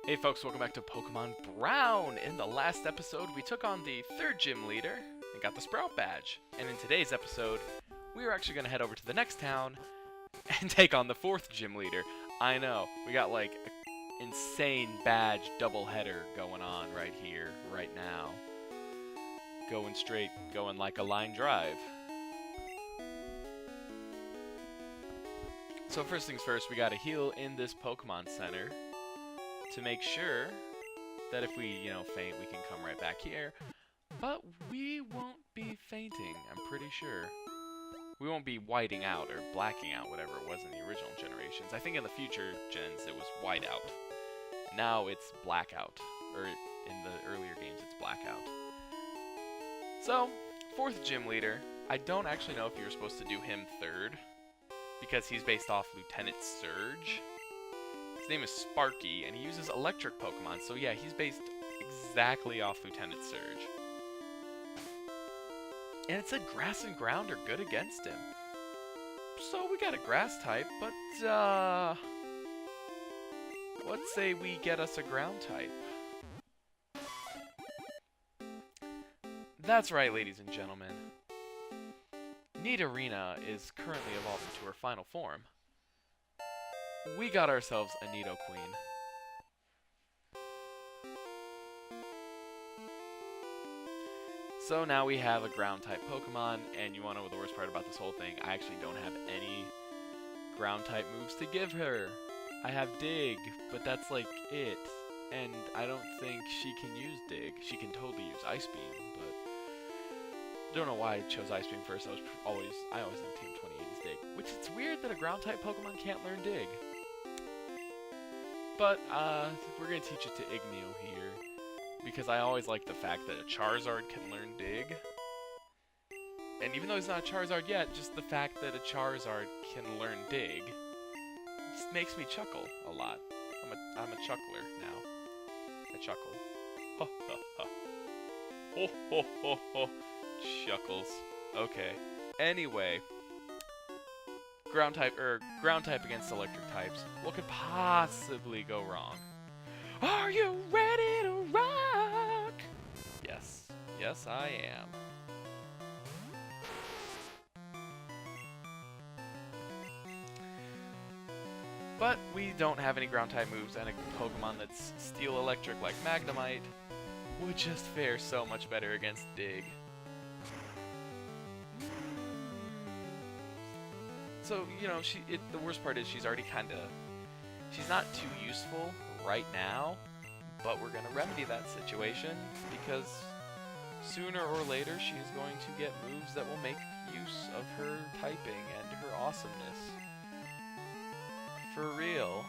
Hey folks, welcome back to Pokemon Brown! In the last episode, we took on the third gym leader and got the Sprout badge. And in today's episode, we are actually going to head over to the next town and take on the fourth gym leader. I know, we got like an insane badge doubleheader going on right here, right now. Going straight, going like a line drive. So first things first, we gotta heal in this Pokemon Center to make sure that if we, faint, we can come right back here. But we won't be fainting, I'm pretty sure. We won't be whiting out or blacking out, whatever it was in the original generations. I think in the future gens it was whiteout. Now it's blackout, or in the earlier games it's blackout. So, fourth gym leader. I don't actually know if you were supposed to do him third, because he's based off Lieutenant Surge. His name is Sparky, and he uses electric Pokemon, so yeah, he's based exactly off Lieutenant Surge. And it said grass and ground are good against him. So we got a grass type, but let's say we get us a ground type. That's right, ladies and gentlemen. Nidorina is currently evolved into her final form. We got ourselves a Nidoqueen. So now we have a ground-type Pokemon, and you want to know the worst part about this whole thing? I actually don't have any ground-type moves to give her. I have Dig, but that's like it. And I don't think she can use Dig. She can totally use Ice Beam, but I don't know why I chose Ice Beam first. I always think Team 28 is Dig. Which it's weird that a ground-type Pokemon can't learn Dig. But we're going to teach it to Igneo here, because I always like the fact that a Charizard can learn Dig. And even though he's not a Charizard yet, just the fact that a Charizard can learn Dig just makes me chuckle a lot. I'm a chuckler now. I chuckle. Ho ho ho. Ho ho ho ho. Chuckles. Okay. Anyway. Ground type against electric types. What could possibly go wrong? Are you ready to rock? Yes. Yes, I am. But we don't have any ground type moves, and a Pokemon that's steel electric like Magnemite would just fare so much better against Dig. So, the worst part is she's already she's not too useful right now, but we're going to remedy that situation, because sooner or later she's going to get moves that will make use of her typing and her awesomeness. For real.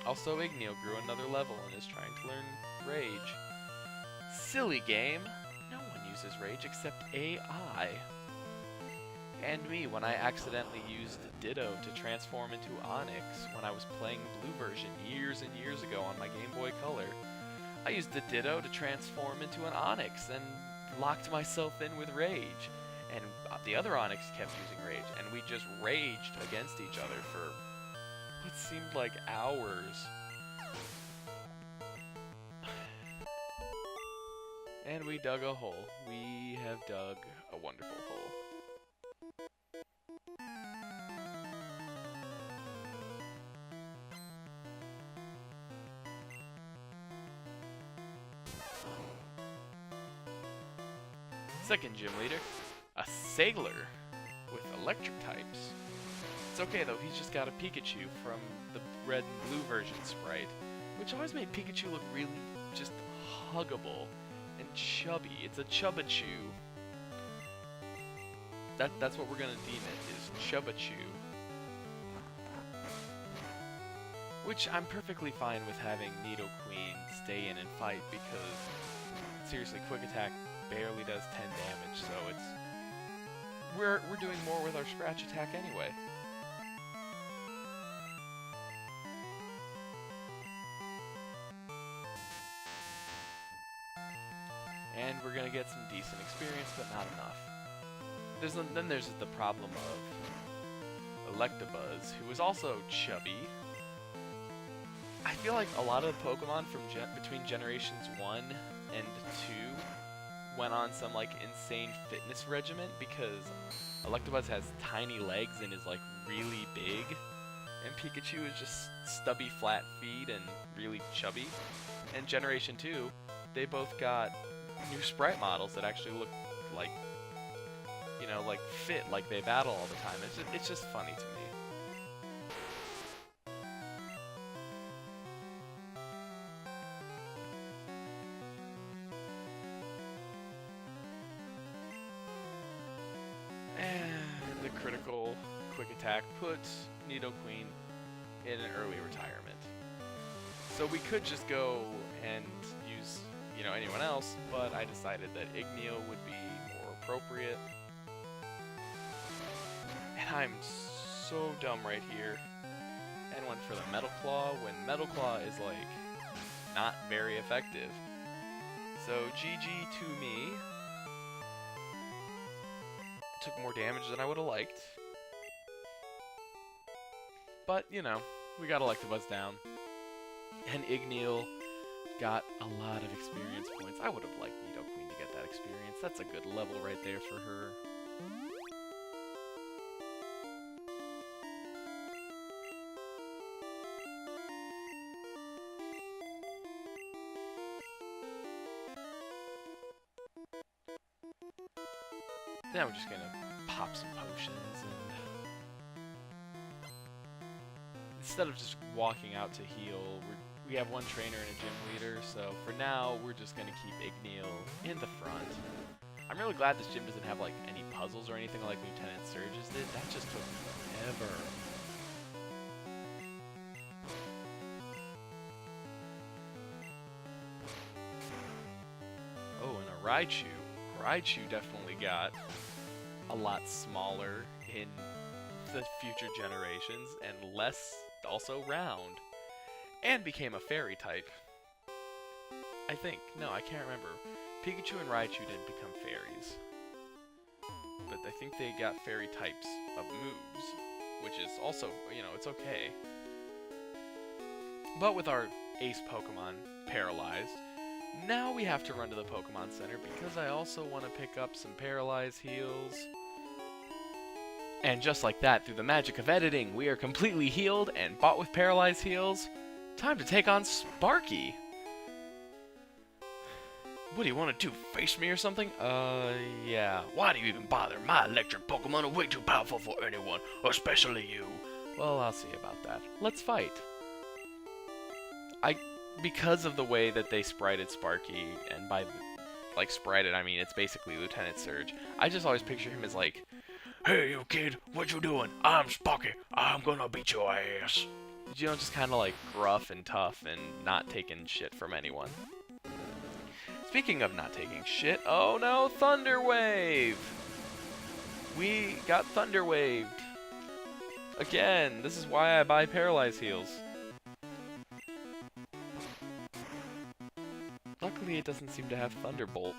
Also, Igneo grew another level and is trying to learn Rage. Silly game. No one uses Rage except AI. And me, when I accidentally used Ditto to transform into Onix when I was playing Blue version years and years ago on my Game Boy Color. I used the Ditto to transform into an Onix and locked myself in with Rage. And the other Onix kept using Rage, and we just raged against each other for what seemed like hours. And we dug a hole. We have dug a wonderful hole. Second gym leader, a Sailor with electric types. It's okay though, he's just got a Pikachu from the red and blue version sprite, which always made Pikachu look really just huggable and chubby. It's a Chubachu. That's what we're gonna deem it, is Chubachu. Which I'm perfectly fine with having Nidoqueen stay in and fight, because seriously, Quick Attack barely does 10 damage, so we're doing more with our scratch attack anyway. And we're gonna get some decent experience, but not enough. Then there's the problem of Electabuzz, who is also chubby, feel like a lot of the Pokemon from between generations 1 and 2 went on some like insane fitness regimen, because Electabuzz has tiny legs and is like really big, and Pikachu is just stubby flat feet and really chubby. And Generation 2, they both got new sprite models that actually look like, you know, like fit, like they battle all the time. It's just funny to me. And the critical quick attack puts Nidoqueen in an early retirement. So we could just go and use, you know, anyone else, but I decided that Igneo would be more appropriate. And I'm so dumb right here. And went for the Metal Claw when Metal Claw is like not very effective. So GG to me. Took more damage than I would have liked. But, you know, we got Electabuzz down. And Igneo got a lot of experience points. I would have liked Nidoqueen to get that experience. That's a good level right there for her. Now we're just gonna pop some potions, and instead of just walking out to heal, we have one trainer and a gym leader, so for now we're just gonna keep Igneo in the front. I'm really glad this gym doesn't have like any puzzles or anything like Lieutenant Surge's did. That just took forever. Oh, and a Raichu. Raichu definitely got a lot smaller in the future generations and less also round, and became a fairy type. I think. No, I can't remember. Pikachu and Raichu didn't become fairies, but I think they got fairy types of moves, which is also, you know, it's okay. But with our ace Pokemon paralyzed, now we have to run to the Pokemon Center because I also want to pick up some Paralyze heals. And just like that, through the magic of editing, we are completely healed and bought with Paralyze heals. Time to take on Sparky. What do you want to do, face me or something? Yeah. Why do you even bother? My electric Pokemon are way too powerful for anyone, especially you. Well, I'll see about that. Let's fight. Because of the way that they sprited Sparky, and by, like, sprited, I mean it's basically Lieutenant Surge, I just always picture him as like, "Hey, you kid, what you doing? I'm Sparky. I'm gonna beat your ass." You know, just kind of like gruff and tough and not taking shit from anyone. Speaking of not taking shit, oh no, Thunder Wave! We got Thunder Waved. Again, this is why I buy Paralyze heals. Luckily, it doesn't seem to have Thunderbolt,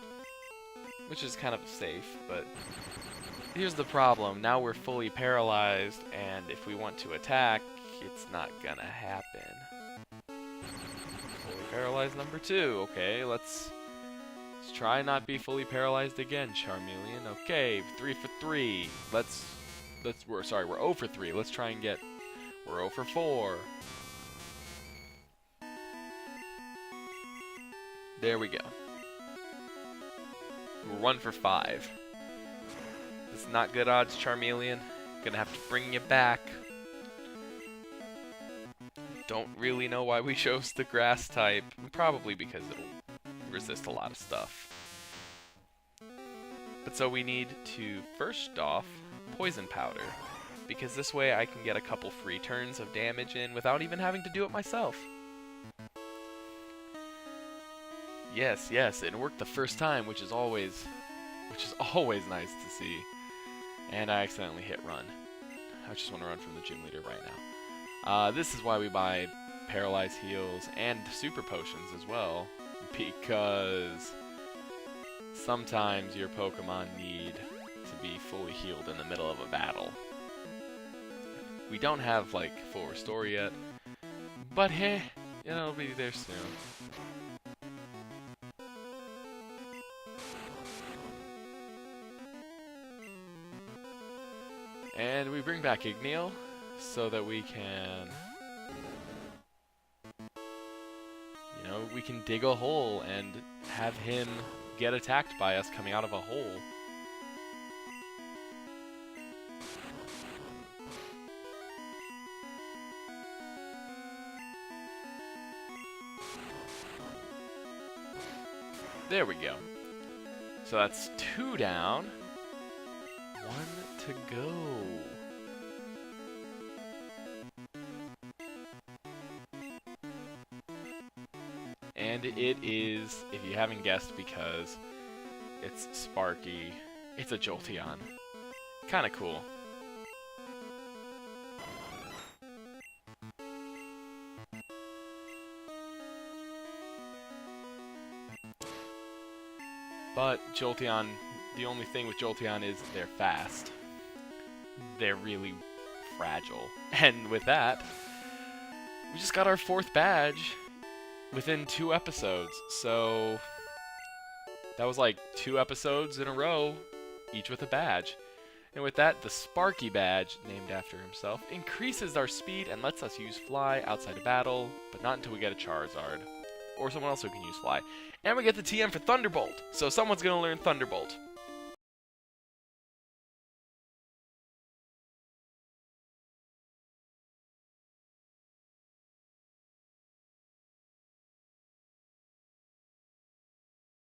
which is kind of safe, but here's the problem. Now we're fully paralyzed, and if we want to attack, it's not gonna happen. Fully paralyzed number 2. Okay, let's try not be fully paralyzed again, Charmeleon. Okay, 3 for 3. We're 0 for 3. Let's try and get, we're 0 for 4. There we go. We're 1 for 5. This is not good odds, Charmeleon. Gonna have to bring you back. Don't really know why we chose the grass type. Probably because it'll resist a lot of stuff. But so we need to, first off, Poison Powder. Because this way I can get a couple free turns of damage in without even having to do it myself. Yes, yes, it worked the first time, which is always nice to see. And I accidentally hit run. I just want to run from the gym leader right now. This is why we buy Paralyze heals and Super Potions as well. Because sometimes your Pokemon need to be fully healed in the middle of a battle. We don't have, like, full restore yet. But hey, it'll be there soon. And we bring back Igneel so that we can, you know, we can dig a hole and have him get attacked by us coming out of a hole. There we go. So that's 2 down. 1 to go. And it is, if you haven't guessed, because it's Sparky, it's a Jolteon. Kinda cool. But Jolteon, the only thing with Jolteon is they're fast. They're really fragile. And with that, we just got our 4th badge within 2 episodes. So that was like 2 episodes in a row, each with a badge. And with that, the Sparky badge, named after himself, increases our speed and lets us use Fly outside of battle, but not until we get a Charizard. Or someone else who can use Fly. And we get the TM for Thunderbolt, so someone's going to learn Thunderbolt.